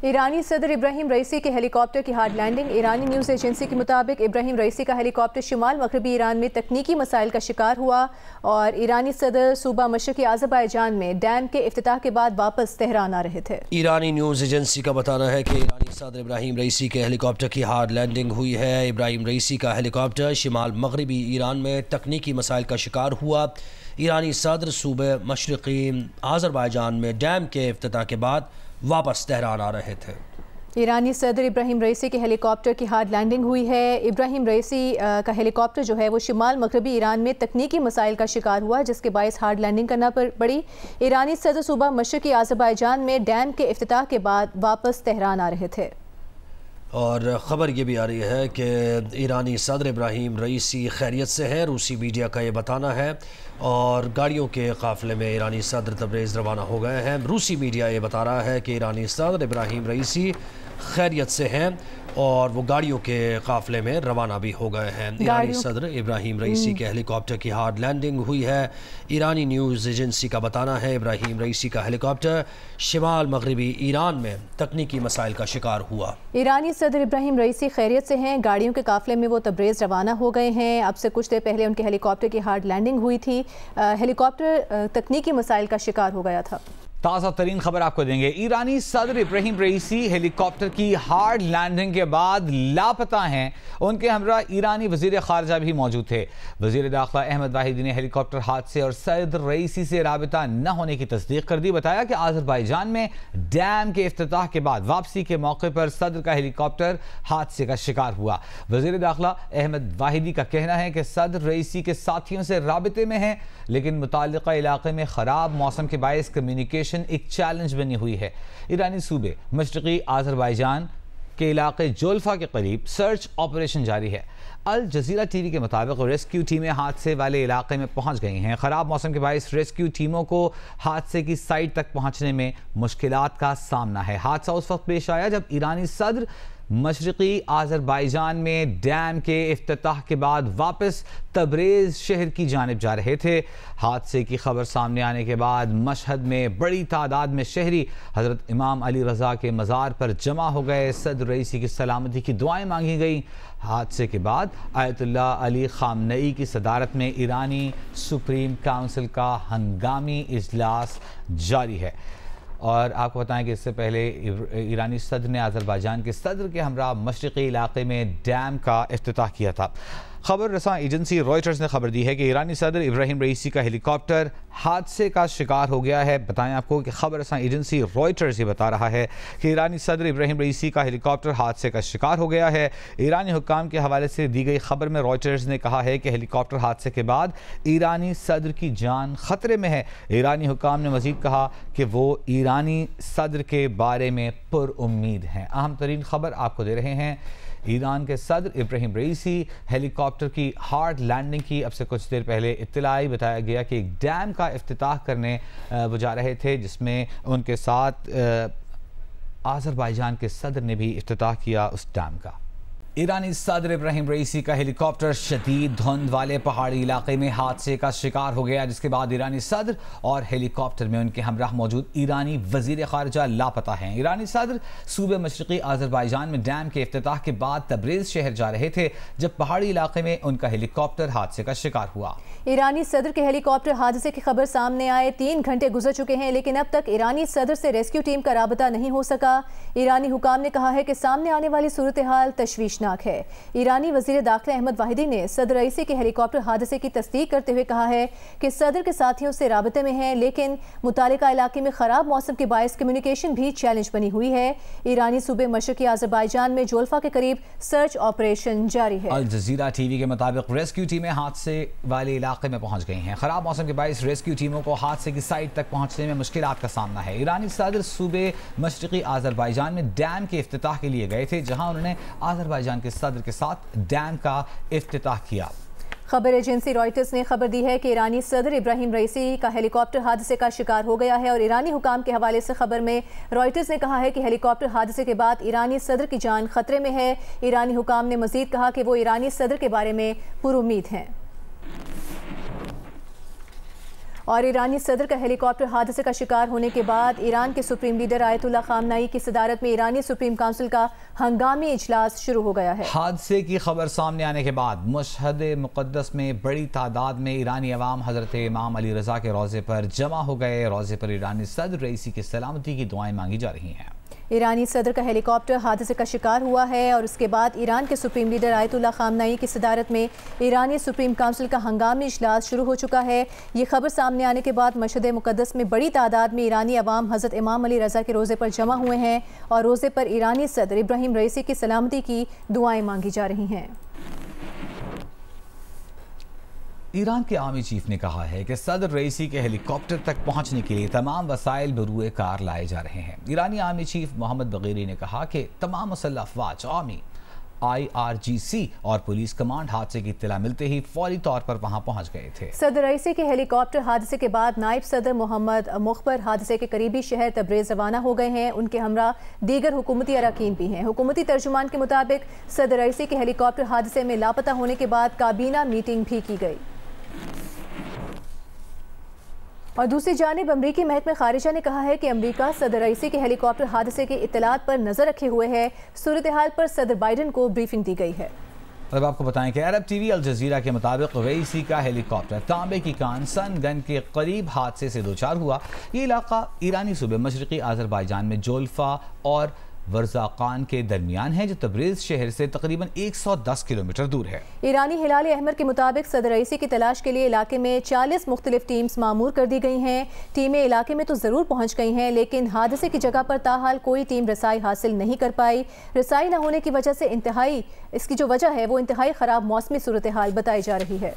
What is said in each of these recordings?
ایرانی صدر Ebrahim Raisi کے ہیلی کاپٹر کی ہارڈ لینڈنگ۔ ایرانی نیوز ایجنسی کے مطابق ابراہیم رئیسی کا ہیلی کاپٹر شمال مغربی ایران میں تکنیکی مسائل کا شکار ہوا اور ایرانی صدر صوبہ مشرقی آذربائیجان میں ڈیم کے افتتاح کے بعد واپس تہران آ رہے تھے۔ ایرانی نیوز ایجنسی کا بتانا ہے کہ ایرانی صدر ابراہیم رئیسی کے ہیلی کاپٹر کی ہارڈ لینڈنگ ہوئی ہے۔ ابراہیم رئیسی کا ہیلی کاپٹر شمال مغربی ایران میں تکنیکی مسائل کا شکار ہوا۔ ایرانی صدر صوبہ مشرقی آذربائیجان میں ڈیم کے افتتاح کے بعد واپس تہران آ رہے تھے۔ ایرانی صدر ابراہیم رئیسی کے ہیلی کاپٹر کی ہارڈ لینڈنگ ہوئی ہے۔ ابراہیم رئیسی کا ہیلی کاپٹر جو ہے وہ شمال مغربی ایران میں تکنیکی مسائل کا شکار ہوا جس کے باعث ہارڈ لینڈنگ کرنا پڑی۔ ایرانی صدر صوبہ مشرقی آذربائیجان میں ڈیم کے افتتاح کے بعد واپس تہران آ رہے تھے۔ اور خبر یہ بھی آ رہی ہے کہ ایرانی صدر ابراہیم رئیسی خیریت سے ہیں، روسی میڈیا کا یہ بتانا ہے، اور گاڑیوں کے قافلے میں ایرانی صدر تبریز روانہ ہو گئے ہیں۔ روسی میڈیا یہ بتا رہا ہے کہ ایرانی صدر ابراہیم رئیسی خیریت سے ہیں اور وہ گاڑیوں کے قافلے میں روانہ بھی ہو گئے ہیں۔ ایرانی صدر ابراہیم رئیسی کے ہیلی کاپٹر کی ہارڈ لینڈنگ ہوئی ہے۔ ایرانی نیوز ایجنسی کا بتانا ہے ابراہیم رئیسی کا ہیلی کاپٹر شمال مغربی ایران میں تکنیکی مسائل کا شکار ہوا۔ ایرانی صدر ابراہیم رئیسی خیریت سے ہیں، گاڑیوں کے قافلے میں وہ تبریز روانہ ہو گئے ہیں۔ اب سے کچھ دیر پہلے ان کے ہیلی کاپٹر کی ہارڈ لینڈنگ ہوئی تھی۔ ہیلی کاپٹر تکنیکی مسائل کا شکار ہو گیا تھا۔ تازہ ترین خبر آپ کو دیں گے۔ ایرانی صدر ابراہیم رئیسی ہیلی کاپٹر کی ہارڈ لینڈنگ کے بعد لاپتہ ہیں۔ ان کے ہمراہ ایرانی وزیر خارجہ بھی موجود تھے۔ وزیر داخلہ احمد واحدی نے ہیلی کاپٹر حادثے اور صدر رئیسی سے رابطہ نہ ہونے کی تصدیق کر دی۔ بتایا کہ آذربائیجان میں ڈیم کے افتتاح کے بعد واپسی کے موقع پر صدر کا ہیلی کاپٹر حادثے کا شکار ہوا۔ وزیر داخلہ احمد واحدی کا کہنا ہے کہ صدر رئیسی کے ساتھیوں سے رابطے میں ہیں لیکن متعلقہ علاقے میں خراب موسم کے باعث کمیونیکیشن ایک چیلنج بنی ہوئی ہے۔ ایرانی صوبے مشرقی آذربائیجان کے علاقے جولفا کے قریب سرچ آپریشن جاری ہے۔ الجزیرہ ٹی وی کے مطابق ریسکیو ٹیمیں حادثے والے علاقے میں پہنچ گئی ہیں۔ خراب موسم کے باعث ریسکیو ٹیموں کو حادثے کی سائٹ تک پہنچنے میں مشکلات کا سامنا ہے۔ حادثہ اس وقت پیش آیا جب ایرانی صدر مشرقی آذربائیجان میں ڈیم کے افتتاح کے بعد واپس تبریز شہر کی جانب جا رہے تھے۔ حادثے کی خبر سامنے آنے کے بعد مشہد میں بڑی تعداد میں شہری حضرت امام علی رضا کے مزار پر جمع ہو گئے۔ صدر رئیسی کی سلامتی کی دعائیں مانگی گئیں۔ حادثے کے بعد آیت اللہ علی خامنئی کی صدارت میں ایرانی سپریم کونسل کا ہنگامی اجلاس جاری ہے۔ اور آپ کو بتائیں کہ اس سے پہلے ایرانی صدر نے آذربائیجان کے صدر کے ہمراہ مشرقی علاقے میں ڈیم کا افتتاح کیا تھا۔ خبر رساں ایجنسی رائٹرز نے خبر دی ہے کہ ایرانی صدر ابراہیم رئیسی کا ہیلی کاپٹر حادثے کا شکار ہو گیا ہے۔ بتائیں آپ کو کہ خبر رساں ایجنسی رائٹرز یہ بتا رہا ہے کہ ایرانی صدر ابراہیم رئیسی کا ہیلی کاپٹر حادثے کا شکار ہو گیا ہے۔ ایرانی حکام کے حوالے سے دی گئی خبر میں رائٹرز نے کہا ہے کہ ہیلی کاپٹر حادثے کے بعد ایرانی صدر کی جان خطرے میں ہے۔ ایرانی حکام نے مزید کہا کہ وہ ایرانی صدر کے بارے میں پر امید ہیں۔ اہم ترین خبر آپ کو دے رہے ہیں۔ ایران کے صدر ابراہیم رئیسی ہیلی کاپٹر کی ہارڈ لینڈنگ کی اب سے کچھ دیر پہلے اطلاع آئی۔ بتایا گیا کہ ایک ڈیم کا افتتاح کرنے وہ جا رہے تھے جس میں ان کے ساتھ آذربائیجان کے صدر نے بھی افتتاح کیا اس ڈیم کا۔ ایرانی صدر ابراہیم رئیسی کا ہیلی کاپٹر شدید دھند والے پہاڑی علاقے میں حادثے کا شکار ہو گیا جس کے بعد ایرانی صدر اور ہیلی کاپٹر میں ان کے ہمراہ موجود ایرانی وزیر خارجہ لاپتہ ہیں۔ ایرانی صدر صوبے مشرقی آذربائیجان میں ڈیم کے افتتاح کے بعد تبریز شہر جا رہے تھے جب پہاڑی علاقے میں ان کا ہیلی کاپٹر حادثے کا شکار ہوا۔ ایرانی صدر کے ہیلی کاپٹر حادثے کی خبر سامنے آئے 3 گھنٹے گزر چکے ہیں لیکن اب تک ایرانی صدر سے ریسکیو ٹیم کا رابطہ نہیں ہو سکا۔ ایرانی حکام نے کہا ہے کہ سامنے آنے والی صورتحال تشویشناک ہے۔ ایرانی وزیر داخلہ احمد واحدی نے صدر رئیسی کے ہیلی کاپٹر حادثے کی تصدیق کرتے ہوئے کہا ہے کہ صدر کے ساتھیوں سے رابطے میں ہیں لیکن متعلقہ علاقے میں خراب موسم کے باعث کمیونیکیشن بھی چیلنج بنی ہوئی ہے۔ ایرانی صوبے مشرقی آذربائیجان میں جولفا کے قریب سرچ آپریشن جاری ہے۔ الجزیرہ ٹی وی کے مطابق ریسکیو ٹیمیں حادثے والے علاقے میں پہنچ گئی ہیں۔ خراب موسم کے باعث ریسکیو ٹیموں کو حادثے کی سائٹ تک پہنچنے میں مشکلات کا سامنا ہے۔ ایرانی صدر صوبے مشرقی آذربائیجان میں ڈیم کے افتتاح کے لیے گئے تھے جہاں انہوں نے آذربائیجان کے صدر کے ساتھ ڈیم کا افتتاح کیا۔ خبر ایجنسی رائٹرز نے خبر دی ہے کہ ایرانی صدر ابراہیم رئیسی کا ہیلی کاپٹر حادثے کا شکار ہو گیا ہے اور ایرانی حکام کے حوالے سے خبر میں رائٹرز نے کہا ہے کہ ہیلی کاپٹر حادثے کے بعد ایرانی صدر کی جان خطرے میں ہے۔ ایرانی حکام نے مزید کہا کہ وہ ایرانی صدر کے بارے میں پر امید ہیں۔ اور ایرانی صدر کا ہیلی کاپٹر حادثے کا شکار ہونے کے بعد ایران کے سپریم لیڈر آیت اللہ خامنائی کی صدارت میں ایرانی سپریم کونسل کا ہنگامی اجلاس شروع ہو گیا ہے۔ حادثے کی خبر سامنے آنے کے بعد مشہد مقدس میں بڑی تعداد میں ایرانی عوام حضرت امام علی رضا کے روضے پر جمع ہو گئے۔ روضے پر ایرانی صدر رئیسی کی سلامتی کی دعائیں مانگی جا رہی ہیں۔ ایرانی صدر کا ہیلی کاپٹر حادثے کا شکار ہوا ہے اور اس کے بعد ایران کے سپریم لیڈر آیت اللہ خامنائی کی صدارت میں ایرانی سپریم کونسل کا ہنگامی اجلاس شروع ہو چکا ہے۔ یہ خبر سامنے آنے کے بعد مشہد مقدس میں بڑی تعداد میں ایرانی عوام حضرت امام علی رضا کے روضے پر جمع ہوئے ہیں اور روضے پر ایرانی صدر ابراہیم رئیسی کی سلامتی کی دعائیں مانگی جا رہی ہیں۔ ایران کے آرمی چیف نے کہا ہے کہ صدر رئیسی کے ہیلی کاپٹر تک پہنچنے کے لیے تمام وسائل بروئے کار لائے جا رہے ہیں۔ ایرانی آرمی چیف محمد بغیری نے کہا کہ تمام مسلح افواج، آرمی، IRGC اور پولیس کمانڈ حادثے کی اطلاع ملتے ہی فوری طور پر وہاں پہنچ گئے تھے۔ صدر رئیسی کے ہیلی کاپٹر حادثے کے بعد نائب صدر محمد مخبر حادثے کے قریبی شہر تبریز روانہ ہو گئے ہیں۔ ان کے ہمراہ دیگر حکومتی اراکین بھی ہیں۔ حکومتی ترجمان کے مطابق صدر رئیسی کے ہیلی کاپٹر حادثے میں لاپتہ ہونے کے بعد کابینہ میٹنگ بھی کی گئی۔ اور دوسری جانب امریکی محکمہ خارجہ نے کہا ہے کہ امریکہ صدر رئیسی کے ہیلی کاپٹر حادثے کی اطلاعات پر نظر رکھے ہوئے ہے۔ صورتحال پر صدر بائیڈن کو بریفنگ دی گئی ہے۔ اب آپ کو بتائیں کہ عرب ٹی وی الجزیرہ کے مطابق رئیسی کا ہیلی کاپٹر تانبے کی کان سن گن کے قریب حادثے سے دوچار ہوا۔ یہ علاقہ ایرانی صوبے مشرقی آذربائیجان میں جولفا اور ورزاقان کے درمیان ہے، جو تبریز شہر سے تقریباً 110 کلومیٹر دور ہے۔ ایرانی ہلال احمر کے مطابق صدر رئیسی کی تلاش کے لیے علاقے میں 40 مختلف ٹیمز معمور کر دی گئی ہیں۔ ٹیمیں علاقے میں تو ضرور پہنچ گئی ہیں، لیکن حادثے کی جگہ پر تاحال کوئی ٹیم رسائی حاصل نہیں کر پائی۔ رسائی نہ ہونے کی وجہ سے اس کی جو وجہ ہے وہ انتہائی خراب موسمی صورتحال بتائی جا رہی ہے۔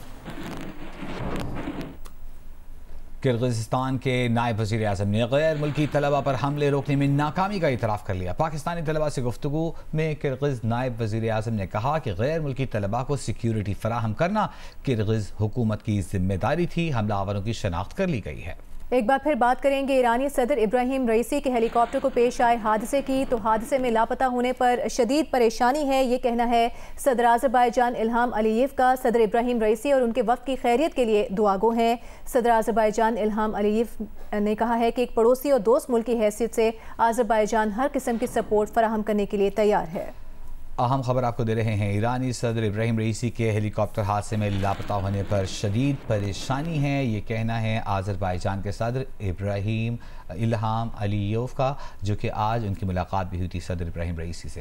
کرغزستان کے نائب وزیر اعظم نے غیر ملکی طلبہ پر حملے روکنے میں ناکامی کا اعتراف کر لیا۔ پاکستانی طلبہ سے گفتگو میں کرغز نائب وزیر اعظم نے کہا کہ غیر ملکی طلبہ کو سیکیورٹی فراہم کرنا کرغز حکومت کی ذمہ داری تھی۔ حملہ آوروں کی شناخت کر لی گئی ہے۔ ایک بار پھر بات کریں گے ایرانی صدر ابراہیم رئیسی کے ہیلی کاپٹر کو پیش آئے حادثے کی۔ تو حادثے میں لاپتہ ہونے پر شدید پریشانی ہے، یہ کہنا ہے صدر آذربائیجان الہام علییف کا۔ صدر ابراہیم رئیسی اور ان کے وفد کی خیریت کے لیے دعا گو ہیں۔ صدر آذربائیجان الہام علییف نے کہا ہے کہ ایک پڑوسی اور دوست ملک کی حیثیت سے آذربائیجان ہر قسم کی سپورٹ فراہم کرنے کے لیے تیار ہے۔ اہم خبر آپ کو دے رہے ہیں، ایرانی صدر ابراہیم رئیسی کے ہیلی کاپٹر حادثے میں لاپتہ ہونے پر شدید پریشانی ہے، یہ کہنا ہے آذربائیجان کے صدر الہام علییف کا، جو کہ آج ان کی ملاقات بھی ہوئی تھی صدر ابراہیم رئیسی سے۔